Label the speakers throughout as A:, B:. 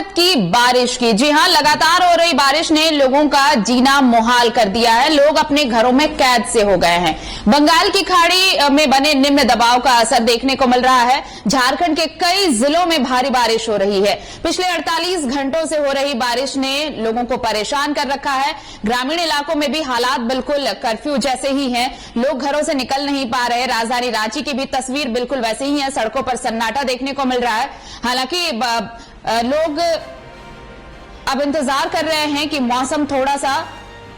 A: औकत की बारिश की। जी हां, लगातार हो रही बारिश ने लोगों का जीना मुहाल कर दिया है। लोग अपने घरों में कैद से हो गए हैं। बंगाल की खाड़ी में बने निम्न दबाव का असर देखने को मिल रहा है। झारखंड के कई जिलों में भारी बारिश हो रही है। पिछले 48 घंटों से हो रही बारिश ने लोगों को परेशान कर रखा है। ग्रामीण इलाकों में भी हालात बिल्कुल कर्फ्यू जैसे ही हैं। लोग घरों से निकल नहीं पा रहे। राजधानी रांची की भी तस्वीर बिल्कुल वैसे ही है। सड़कों पर सन्नाटा देखने को मिल रहा है। हालांकि लोग अब इंतजार कर रहे हैं कि मौसम थोड़ा सा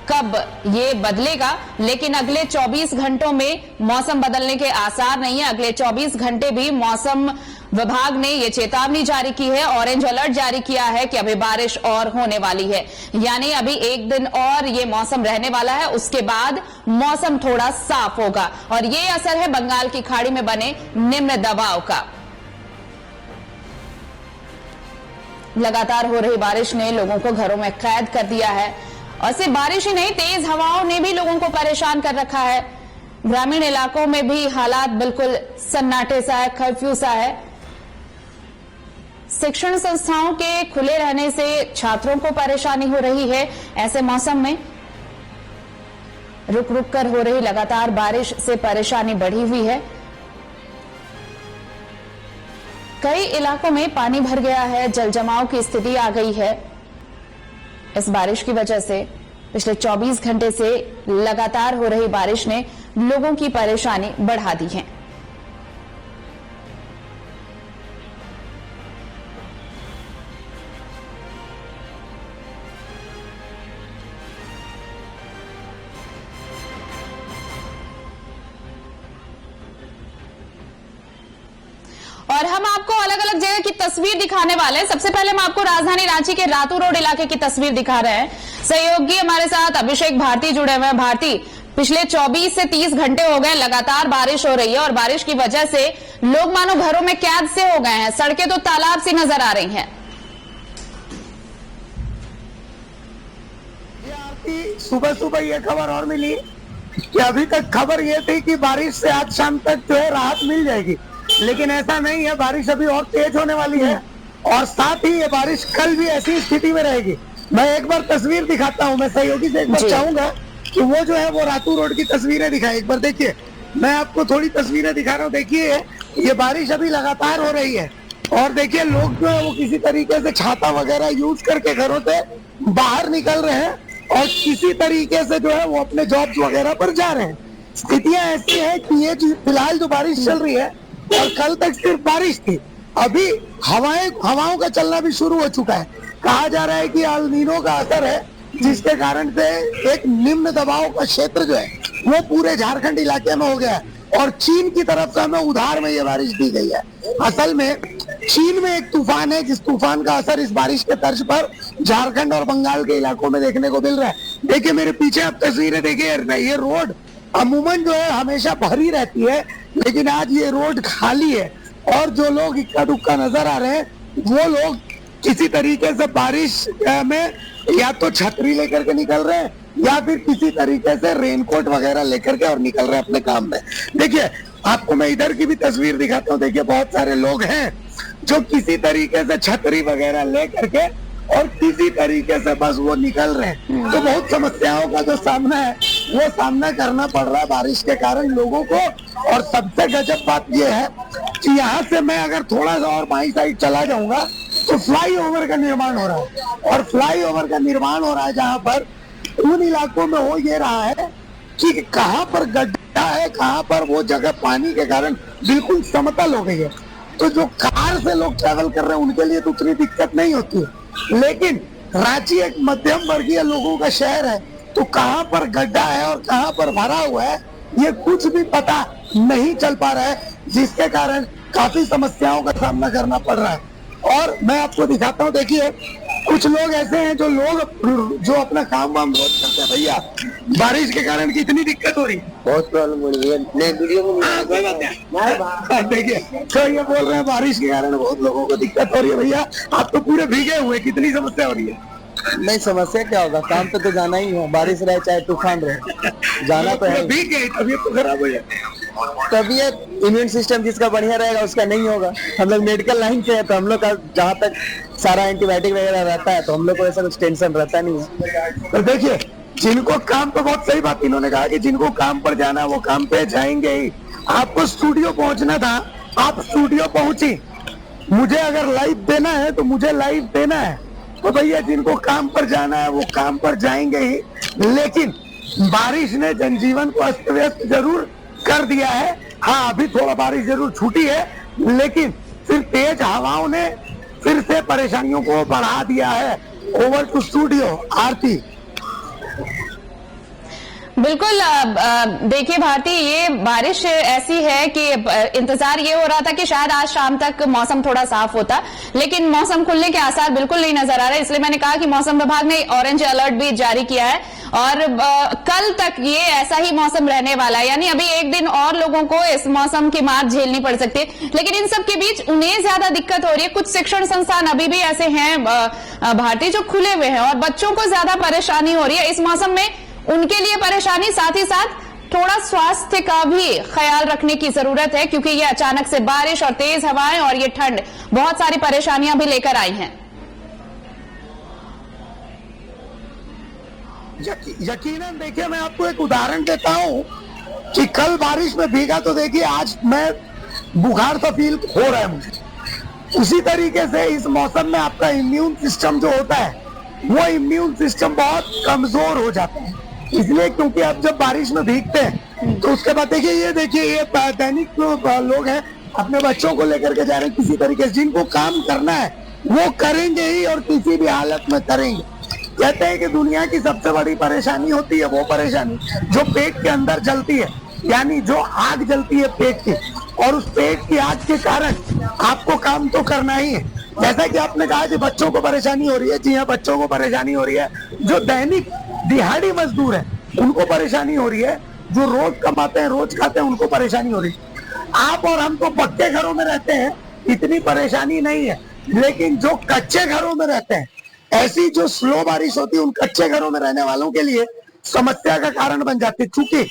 A: कब ये बदलेगा, लेकिन अगले 24 घंटों में मौसम बदलने के आसार नहीं है। अगले 24 घंटे भी मौसम विभाग ने ये चेतावनी जारी की है, ऑरेंज अलर्ट जारी किया है कि अभी बारिश और होने वाली है। यानी अभी एक दिन और ये मौसम रहने वाला है, उसके बाद मौसम थोड़ा साफ होगा। और ये असर है बंगाल की खाड़ी में बने निम्न दबाव का। लगातार हो रही बारिश ने लोगों को घरों में कैद कर दिया है। और सिर्फ बारिश ही नहीं, तेज हवाओं ने भी लोगों को परेशान कर रखा है। ग्रामीण इलाकों में भी हालात बिल्कुल सन्नाटे सा है, कर्फ्यू सा है। शिक्षण संस्थाओं के खुले रहने से छात्रों को परेशानी हो रही है। ऐसे मौसम में रुक रुक कर हो रही लगातार बारिश से परेशानी बढ़ी हुई है। कई इलाकों में पानी भर गया है, जल जमाव की स्थिति आ गई है। इस बारिश की वजह से पिछले 24 घंटे से लगातार हो रही बारिश ने लोगों की परेशानी बढ़ा दी है। और हम आपको अलग अलग जगह की तस्वीर दिखाने वाले हैं। सबसे पहले हम आपको राजधानी रांची के रातू रोड इलाके की तस्वीर दिखा रहे हैं। सहयोगी हमारे साथ अभिषेक भारती जुड़े हुए हैं। भारती, पिछले 24 से 30 घंटे हो गए लगातार बारिश हो रही है और बारिश की वजह से लोग मानो घरों में कैद से हो गए हैं। सड़कें तो तालाब सी नजर आ रही हैं।
B: सुबह सुबह ये खबर और मिली कि अभी तक खबर ये थी कि बारिश से आज शाम तक जो है राहत मिल जाएगी, लेकिन ऐसा नहीं है। बारिश अभी और तेज होने वाली है और साथ ही ये बारिश कल भी ऐसी स्थिति में रहेगी। मैं एक बार तस्वीर दिखाता हूँ। मैं सहयोगी से एक बार चाहूंगा कि वो जो है वो रातू रोड की तस्वीरें दिखाए। एक बार देखिए, मैं आपको थोड़ी तस्वीरें दिखा रहा हूँ। देखिए, ये बारिश अभी लगातार हो रही है और देखिए लोग जो है वो किसी तरीके से छाता वगैरह यूज करके घरों से बाहर निकल रहे हैं और किसी तरीके से जो है वो अपने जॉब्स वगैरह पर जा रहे हैं। स्थितियां ऐसी है कि ये फिलहाल जो बारिश चल रही है और कल तक सिर्फ बारिश थी, अभी हवाओं का चलना भी शुरू हो चुका है। कहा जा रहा है कि अल नीनो का असर है, जिसके कारण से एक निम्न दबाव का क्षेत्र जो है वो पूरे झारखंड इलाके में हो गया है और चीन की तरफ से हमें उधार में ये बारिश दी गई है। असल में चीन में एक तूफान है, जिस तूफान का असर इस बारिश के तर्ज पर झारखंड और बंगाल के इलाकों में देखने को मिल रहा है। देखिए मेरे पीछे आप तस्वीरें देखिए, ये रोड अमूमन जो है हमेशा भरी रहती है, लेकिन आज ये रोड खाली है और जो लोग इक्का दुक्का नजर आ रहे हैं वो लोग किसी तरीके से बारिश में या तो छतरी लेकर के निकल रहे हैं या फिर किसी तरीके से रेनकोट वगैरह लेकर के और निकल रहे हैं अपने काम में। देखिए आपको मैं इधर की भी तस्वीर दिखाता हूँ। देखिए बहुत सारे लोग हैं जो किसी तरीके से छतरी वगैरह ले करके और किसी तरीके से बस वो निकल रहे हैं। तो बहुत समस्याओं का जो सामना है वो सामना करना पड़ रहा है बारिश के कारण लोगों को। और सबसे गजब बात ये है कि यहाँ से मैं अगर थोड़ा सा और बाई साइड चला जाऊंगा तो फ्लाईओवर का निर्माण हो रहा है और फ्लाईओवर का निर्माण हो रहा है जहाँ पर उन इलाकों में हो ये रहा है कि कहाँ पर गड्ढा है, कहाँ पर वो जगह पानी के कारण बिल्कुल समतल हो गई है। तो जो कार से लोग ट्रैवल कर रहे हैं उनके लिए तो उतनी दिक्कत नहीं होती है, लेकिन रांची एक मध्यम वर्गीय लोगों का शहर है, तो कहाँ पर गड्ढा है और कहाँ पर भरा हुआ है ये कुछ भी पता नहीं चल पा रहा है, जिसके कारण काफी समस्याओं का सामना करना पड़ रहा है। और मैं आपको दिखाता हूँ, देखिए कुछ लोग ऐसे हैं जो अपना काम वाम रोज करते हैं। भैया बारिश के कारण कितनी दिक्कत हो रही है?
C: बहुत प्रॉब्लम हो रही है।
B: देखिए तो ये बोल रहे हैं बारिश के कारण बहुत लोगों को दिक्कत हो रही है। भैया आप तो पूरे भीगे हुए, कितनी समस्या हो रही है?
C: नहीं, समस्या क्या होगा, काम पे तो जाना ही है, बारिश रहे चाहे तूफान रहे, जाना तो है।
B: भीग गए तबीयत तो खराब हो जाती है।
C: तबीयत इम्यून सिस्टम जिसका बढ़िया रहेगा उसका नहीं होगा। हम लोग मेडिकल लाइन से है तो हम लोग का जहाँ तक सारा एंटीबायोटिक वगैरह रहता है तो हम लोग को ऐसा कुछ टेंशन रहता नहीं है।
B: तो देखिए, जिनको काम पे, बहुत सही बात इन्होंने कहा कि जिनको काम पर जाना है वो काम पे जाएंगे ही। आपको स्टूडियो पहुंचना था, आप स्टूडियो पहुंची। मुझे अगर लाइव देना है तो मुझे लाइव देना है, तो भैया जिनको काम पर जाना है वो काम पर जाएंगे ही। लेकिन बारिश ने जनजीवन को अस्त व्यस्त जरूर कर दिया है। हाँ, अभी थोड़ा बारिश जरूर छूटी है, लेकिन फिर तेज हवाओं ने फिर से परेशानियों को बढ़ा दिया है। ओवर टू स्टूडियो, आरती।
A: बिल्कुल, देखिए भारती, ये बारिश ऐसी है कि इंतजार ये हो रहा था कि शायद आज शाम तक मौसम थोड़ा साफ होता, लेकिन मौसम खुलने के आसार बिल्कुल नहीं नजर आ रहे। इसलिए मैंने कहा कि मौसम विभाग ने ऑरेंज अलर्ट भी जारी किया है और कल तक ये ऐसा ही मौसम रहने वाला है। यानी अभी एक दिन और लोगों को इस मौसम की मार झेलनी पड़ सकती है। लेकिन इन सब के बीच उन्हें ज्यादा दिक्कत हो रही है। कुछ शिक्षण संस्थान अभी भी ऐसे हैं भारती जो खुले हुए हैं और बच्चों को ज्यादा परेशानी हो रही है इस मौसम में। उनके लिए परेशानी, साथ ही साथ थोड़ा स्वास्थ्य का भी ख्याल रखने की जरूरत है, क्योंकि ये अचानक से बारिश और तेज हवाएं और ये ठंड बहुत सारी परेशानियां भी लेकर आई हैं।
B: यकीनन देखिए, मैं आपको एक उदाहरण देता हूं कि कल बारिश में भीगा तो देखिए आज मैं बुखार सा फील हो रहा है मुझे। उसी तरीके से इस मौसम में आपका इम्यून सिस्टम जो होता है वो इम्यून सिस्टम बहुत कमजोर हो जाता है। इसलिए क्योंकि आप जब बारिश में भीगते हैं तो उसके बाद देखिए ये दैनिक लोग हैं अपने बच्चों को लेकर के जा रहे हैं। किसी तरीके से जिनको काम करना है वो करेंगे ही और किसी भी हालत में करेंगे। कहते हैं कि दुनिया की सबसे बड़ी परेशानी होती है वो परेशानी जो पेट के अंदर जलती है, यानी जो आग जलती है पेट की, और उस पेट की आग के कारण आपको काम तो करना ही है। जैसा कि आपने कहा कि बच्चों को परेशानी हो रही है, जी हाँ, बच्चों को परेशानी हो रही है। जो दैनिक दिहाड़ी मजदूर है उनको परेशानी हो रही है, जो रोज कमाते हैं रोज खाते हैं उनको परेशानी हो रही है। आप और हम तो पक्के घरों में रहते हैं, इतनी परेशानी नहीं है। लेकिन जो कच्चे घरों में रहते हैं, ऐसी जो स्लो बारिश होती है उन कच्चे घरों में रहने वालों के लिए समस्या का कारण बन जाती है, क्योंकि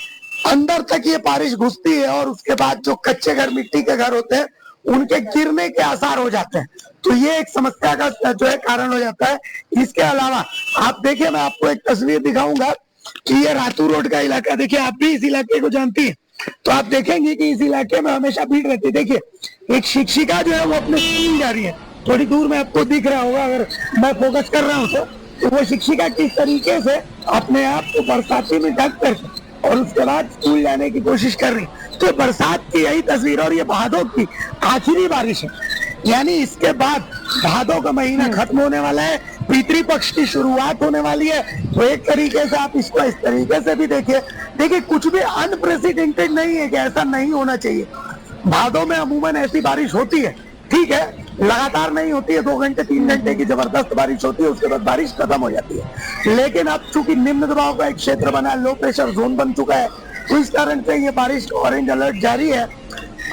B: अंदर तक ये बारिश घुसती है और उसके बाद जो कच्चे घर, मिट्टी के घर होते हैं, उनके गिरने के आसार हो जाते हैं। तो ये एक समस्या का जो है कारण हो जाता है। इसके अलावा आप देखिए, मैं आपको एक तस्वीर दिखाऊंगा कि ये रातू रोड का इलाका, देखिए आप भी इस इलाके को जानती है, तो आप देखेंगे कि इस इलाके में हमेशा भीड़ रहती है। देखिए एक शिक्षिका जो है वो अपने स्कूल जा रही है, थोड़ी दूर में आपको दिख रहा होगा अगर मैं फोकस कर रहा हूँ तो वो शिक्षिका किस तरीके से अपने आप को बरसाती में ढक करके और उसके बाद स्कूल जाने की कोशिश कर रही। तो बरसात की यही तस्वीर, और ये भादों की आखिरी बारिश है, यानी इसके बाद भादों का महीना खत्म होने वाला है, पितृपक्ष की शुरुआत होने वाली है। तो एक तरीके से आप इसको इस तरीके से भी देखिए कुछ भी अनप्रेसिडेंटेड नहीं है कि ऐसा नहीं होना चाहिए। भादों में अमूमन ऐसी बारिश होती है, ठीक है, लगातार नहीं होती है, 2 घंटे 3 घंटे की जबरदस्त बारिश होती है, उसके बाद बारिश खत्म हो जाती है। लेकिन अब चूंकि निम्न दबाव का एक क्षेत्र बना है, लो प्रेशर जोन बन चुका है, तो इस कारण से ये बारिश का ऑरेंज अलर्ट जारी है।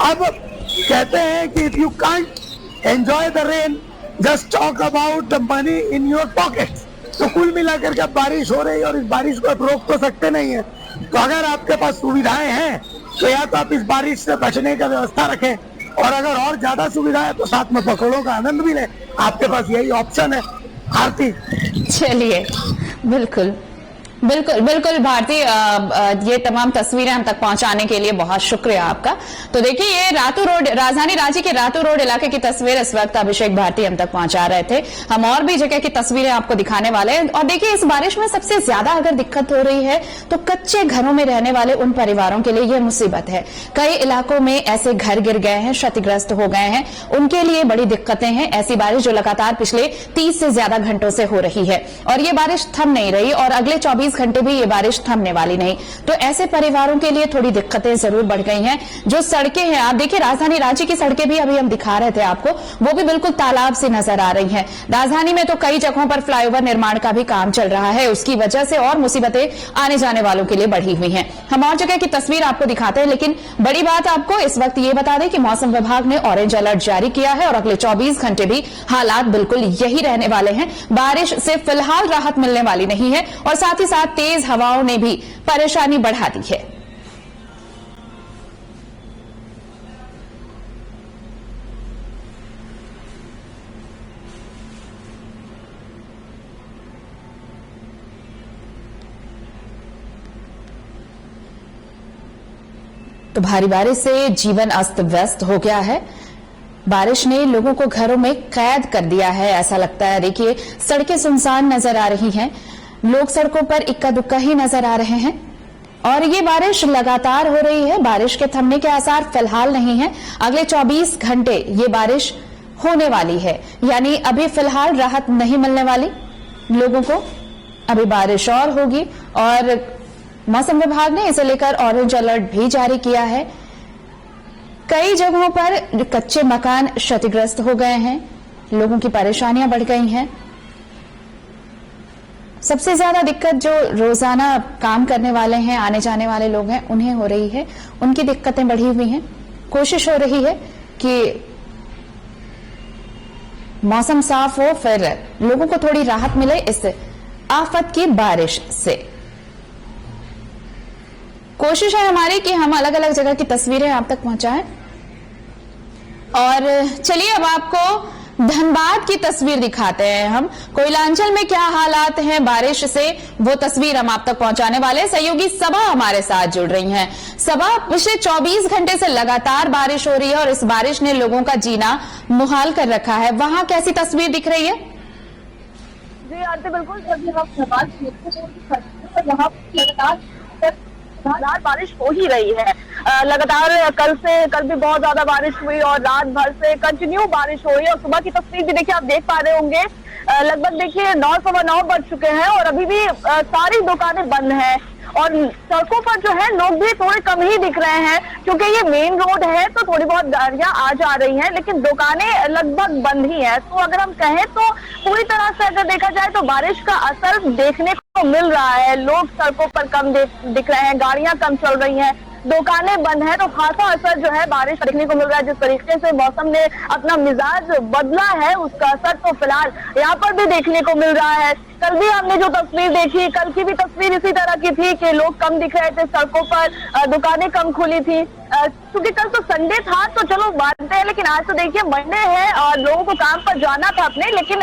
B: अब कहते हैं कि if you can't enjoy the rain just talk about the money in your pocket. तो कुल मिलाकर के बारिश हो रही है और इस बारिश को आप रोक तो सकते नहीं है। तो अगर आपके पास सुविधाएं हैं तो या तो आप इस बारिश से बचने का व्यवस्था रखें, और अगर और ज्यादा सुविधा है तो साथ में पकौड़ों का आनंद भी लें। आपके पास यही ऑप्शन है। आरती, चलिए,
A: बिल्कुल बिल्कुल बिल्कुल भारती, ये तमाम तस्वीरें हम तक पहुंचाने के लिए बहुत शुक्रिया आपका। तो देखिए, ये रातू रोड, राजधानी रांची के रातू रोड इलाके की तस्वीर इस वक्त अभिषेक भारती हम तक पहुंचा रहे थे। हम और भी जगह की तस्वीरें आपको दिखाने वाले हैं। और देखिए, इस बारिश में सबसे ज्यादा अगर दिक्कत हो रही है तो कच्चे घरों में रहने वाले उन परिवारों के लिए यह मुसीबत है। कई इलाकों में ऐसे घर गिर गए हैं, क्षतिग्रस्त हो गए हैं, उनके लिए बड़ी दिक्कतें हैं। ऐसी बारिश जो लगातार पिछले 30 से ज्यादा घंटों से हो रही है और ये बारिश थम नहीं रही, और अगले 24 घंटे भी ये बारिश थमने वाली नहीं। तो ऐसे परिवारों के लिए थोड़ी दिक्कतें जरूर बढ़ गई हैं। जो सड़कें हैं, आप देखिए राजधानी रांची की सड़कें भी अभी हम दिखा रहे थे आपको, वो भी बिल्कुल तालाब सी नजर आ रही हैं। राजधानी में तो कई जगहों पर फ्लाईओवर निर्माण का भी काम चल रहा है, उसकी वजह से और मुसीबतें आने जाने वालों के लिए बढ़ी हुई हैं। हम और जगह की तस्वीर आपको दिखाते हैं, लेकिन बड़ी बात आपको इस वक्त ये बता दें कि मौसम विभाग ने ऑरेंज अलर्ट जारी किया है और अगले 24 घंटे भी हालात बिल्कुल यही रहने वाले हैं। बारिश से फिलहाल राहत मिलने वाली नहीं है और साथ ही साथ तेज हवाओं ने भी परेशानी बढ़ा दी है। तो भारी बारिश से जीवन अस्त व्यस्त हो गया है। बारिश ने लोगों को घरों में कैद कर दिया है, ऐसा लगता है। देखिए, सड़कें सुनसान नजर आ रही हैं, लोग सड़कों पर इक्का दुक्का ही नजर आ रहे हैं और ये बारिश लगातार हो रही है। बारिश के थमने के आसार फिलहाल नहीं है। अगले 24 घंटे ये बारिश होने वाली है, यानी अभी फिलहाल राहत नहीं मिलने वाली लोगों को। अभी बारिश और होगी और मौसम विभाग ने इसे लेकर ऑरेंज अलर्ट भी जारी किया है। कई जगहों पर कच्चे मकान क्षतिग्रस्त हो गए हैं, लोगों की परेशानियां बढ़ गई हैं। सबसे ज्यादा दिक्कत जो रोजाना काम करने वाले हैं, आने जाने वाले लोग हैं, उन्हें हो रही है। उनकी दिक्कतें बढ़ी हुई हैं। कोशिश हो रही है कि मौसम साफ हो, फिर लोगों को थोड़ी राहत मिले इस आफत की बारिश से। कोशिश है हमारी कि हम अलग अलग जगह की तस्वीरें आप तक पहुंचाएं। और चलिए अब आपको धनबाद की तस्वीर दिखाते हैं। हम कोयलांचल में क्या हालात हैं बारिश से, वो तस्वीर हम आप तक पहुंचाने वाले। सहयोगी सबा हमारे साथ जुड़ रही हैं। सबा, पिछले 24 घंटे से लगातार बारिश हो रही है और इस बारिश ने लोगों का जीना मुहाल कर रखा है। वहां कैसी तस्वीर दिख रही है?
D: जी आरती, बिल्कुल जब हम लगातार बारिश हो ही रही है। लगातार कल भी बहुत ज्यादा बारिश हुई और रात भर से कंटिन्यू बारिश हो रही है। और सुबह की तस्वीर भी देखिए, आप देख पा रहे होंगे, लगभग देखिए 9 सवा 9 बज चुके हैं और अभी भी सारी दुकानें बंद हैं और सड़कों पर जो है लोग भी थोड़े कम ही दिख रहे हैं, क्योंकि ये मेन रोड है तो थोड़ी बहुत गाड़ियां आ जा रही हैं, लेकिन दुकानें लगभग बंद ही है। तो अगर हम कहें तो पूरी तरह से अगर देखा जाए तो बारिश का असर देखने को मिल रहा है। लोग सड़कों पर कम दिख रहे हैं, गाड़ियां कम चल रही हैं, दुकानें बंद है, तो खासा असर जो है बारिश देखने को मिल रहा है। जिस तरीके से मौसम ने अपना मिजाज बदला है, उसका असर तो फिलहाल यहाँ पर भी देखने को मिल रहा है। कल भी हमने जो तस्वीर देखी, कल की भी तस्वीर इसी तरह की थी कि लोग कम दिख रहे थे सड़कों पर, दुकानें कम खुली थी। क्योंकि कल तो संडे था तो चलो मानते हैं, लेकिन आज तो देखिए मंडे है और लोगों को काम पर जाना था अपने, लेकिन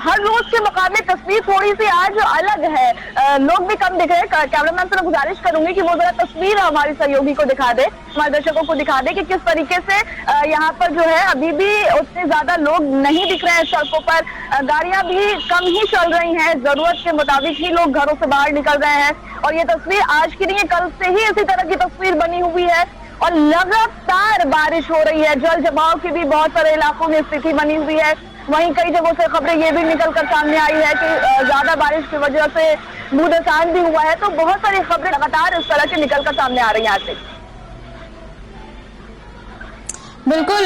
D: हर रोज के मुकाबले तस्वीर थोड़ी सी आज अलग है। लोग भी कम दिख रहे हैं। कैमरामैन से मैं गुजारिश करूंगी कि वो जरा तस्वीर हमारी सहयोगी को दिखा दे, हमारे दर्शकों को दिखा दे कि किस तरीके से यहाँ पर जो है अभी भी उतने ज्यादा लोग नहीं दिख रहे हैं सड़कों पर। गाड़ियां भी कम ही चल रही हैं, जरूरत के मुताबिक ही लोग घरों से बाहर निकल रहे हैं। और ये तस्वीर आज की नहीं है, कल से ही इसी तरह की तस्वीर बनी हुई है और लगातार बारिश हो रही है। जल जमाव की भी बहुत सारे इलाकों में स्थिति बनी हुई है। वहीं कई जगहों से खबरें ये भी निकल कर सामने आई है कि ज्यादा बारिश की वजह से भूस्खलन भी हुआ है। तो बहुत सारी खबरें लगातार इस तरह की निकल कर सामने आ रही हैं। आज
A: बिल्कुल,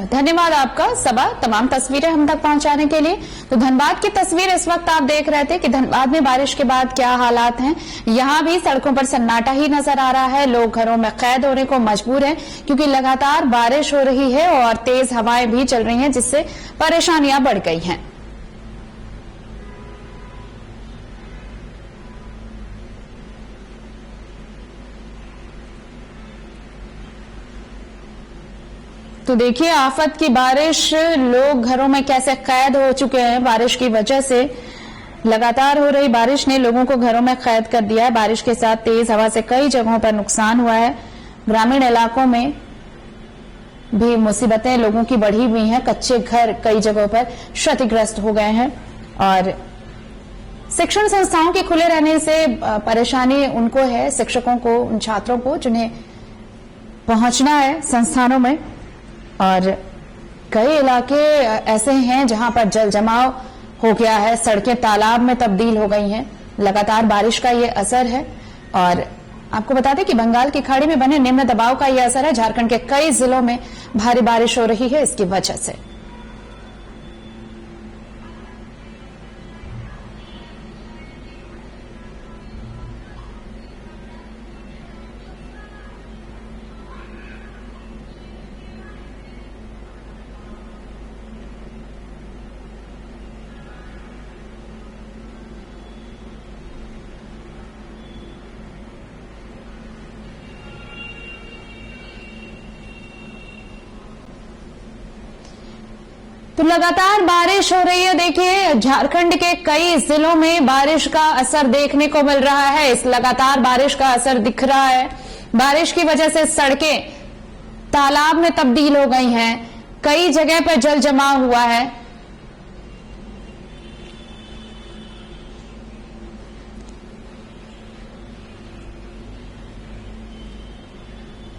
A: धन्यवाद आपका सबा, तमाम तस्वीरें हम तक पहुंचाने के लिए। तो धनबाद की तस्वीर इस वक्त आप देख रहे थे कि धनबाद में बारिश के बाद क्या हालात हैं। यहां भी सड़कों पर सन्नाटा ही नजर आ रहा है। लोग घरों में कैद होने को मजबूर हैं क्योंकि लगातार बारिश हो रही है और तेज हवाएं भी चल रही हैं, जिससे परेशानियां बढ़ गई हैं। तो देखिए, आफत की बारिश, लोग घरों में कैसे कैद हो चुके हैं बारिश की वजह से। लगातार हो रही बारिश ने लोगों को घरों में कैद कर दिया है। बारिश के साथ तेज हवा से कई जगहों पर नुकसान हुआ है। ग्रामीण इलाकों में भी मुसीबतें लोगों की बढ़ी हुई हैं। कच्चे घर कई जगहों पर क्षतिग्रस्त हो गए हैं और शिक्षण संस्थाओं के खुले रहने से परेशानी उनको है, शिक्षकों को, उन छात्रों को जिन्हें पहुंचना है संस्थानों में। और कई इलाके ऐसे हैं जहां पर जल जमाव हो गया है, सड़कें तालाब में तब्दील हो गई हैं। लगातार बारिश का ये असर है। और आपको बता दें कि बंगाल की खाड़ी में बने निम्न दबाव का ये असर है। झारखंड के कई जिलों में भारी बारिश हो रही है इसकी वजह से। तो लगातार बारिश हो रही है। देखिए, झारखंड के कई जिलों में बारिश का असर देखने को मिल रहा है। इस लगातार बारिश का असर दिख रहा है बारिश की वजह से सड़कें तालाब में तब्दील हो गई हैं, कई जगह पर जल जमा हुआ है।